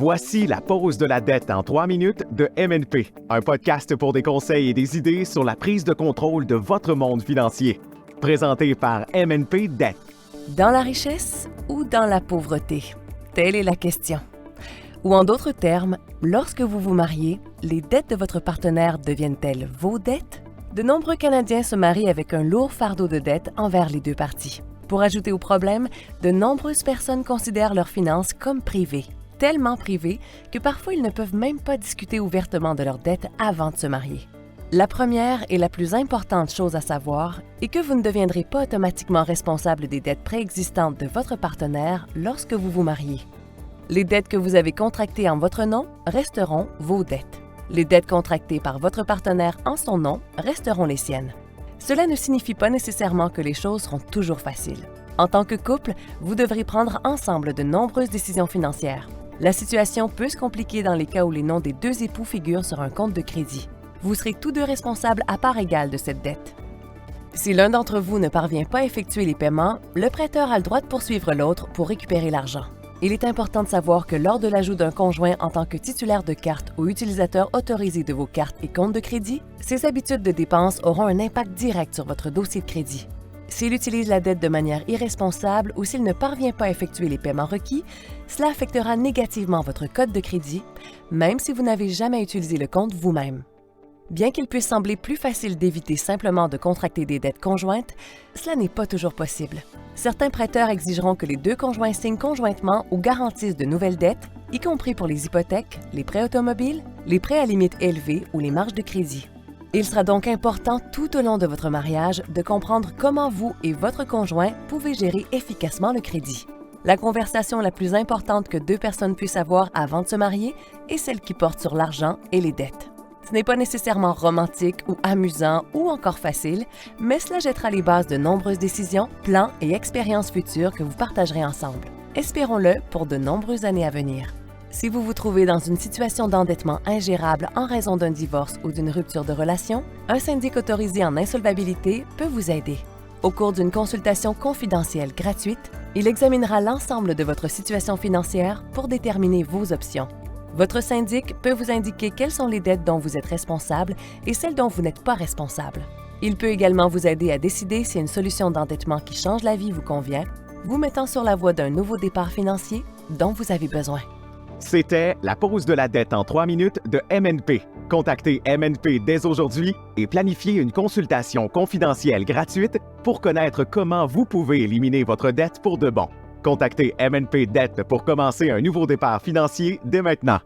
Voici la pause de la dette en 3 minutes de MNP, un podcast pour des conseils et des idées sur la prise de contrôle de votre monde financier. Présenté par MNP Dette. Dans la richesse ou dans la pauvreté? Telle est la question. Ou en d'autres termes, lorsque vous vous mariez, les dettes de votre partenaire deviennent-elles vos dettes? De nombreux Canadiens se marient avec un lourd fardeau de dettes envers les deux parties. Pour ajouter au problème, de nombreuses personnes considèrent leurs finances comme privées, tellement privées que parfois ils ne peuvent même pas discuter ouvertement de leurs dettes avant de se marier. La première et la plus importante chose à savoir est que vous ne deviendrez pas automatiquement responsable des dettes préexistantes de votre partenaire lorsque vous vous mariez. Les dettes que vous avez contractées en votre nom resteront vos dettes. Les dettes contractées par votre partenaire en son nom resteront les siennes. Cela ne signifie pas nécessairement que les choses seront toujours faciles. En tant que couple, vous devrez prendre ensemble de nombreuses décisions financières. La situation peut se compliquer dans les cas où les noms des deux époux figurent sur un compte de crédit. Vous serez tous deux responsables à part égale de cette dette. Si l'un d'entre vous ne parvient pas à effectuer les paiements, le prêteur a le droit de poursuivre l'autre pour récupérer l'argent. Il est important de savoir que lors de l'ajout d'un conjoint en tant que titulaire de carte ou utilisateur autorisé de vos cartes et comptes de crédit, ses habitudes de dépenses auront un impact direct sur votre dossier de crédit. S'il utilise la dette de manière irresponsable ou s'il ne parvient pas à effectuer les paiements requis, cela affectera négativement votre code de crédit, même si vous n'avez jamais utilisé le compte vous-même. Bien qu'il puisse sembler plus facile d'éviter simplement de contracter des dettes conjointes, cela n'est pas toujours possible. Certains prêteurs exigeront que les deux conjoints signent conjointement ou garantissent de nouvelles dettes, y compris pour les hypothèques, les prêts automobiles, les prêts à limite élevée ou les marges de crédit. Il sera donc important tout au long de votre mariage de comprendre comment vous et votre conjoint pouvez gérer efficacement le crédit. La conversation la plus importante que deux personnes puissent avoir avant de se marier est celle qui porte sur l'argent et les dettes. Ce n'est pas nécessairement romantique ou amusant ou encore facile, mais cela jettera les bases de nombreuses décisions, plans et expériences futures que vous partagerez ensemble. Espérons-le pour de nombreuses années à venir. Si vous vous trouvez dans une situation d'endettement ingérable en raison d'un divorce ou d'une rupture de relation, un syndic autorisé en insolvabilité peut vous aider. Au cours d'une consultation confidentielle gratuite, il examinera l'ensemble de votre situation financière pour déterminer vos options. Votre syndic peut vous indiquer quelles sont les dettes dont vous êtes responsable et celles dont vous n'êtes pas responsable. Il peut également vous aider à décider si une solution d'endettement qui change la vie vous convient, vous mettant sur la voie d'un nouveau départ financier dont vous avez besoin. C'était la pause de la dette en 3 minutes de MNP. Contactez MNP dès aujourd'hui et planifiez une consultation confidentielle gratuite pour connaître comment vous pouvez éliminer votre dette pour de bon. Contactez MNP Dette pour commencer un nouveau départ financier dès maintenant.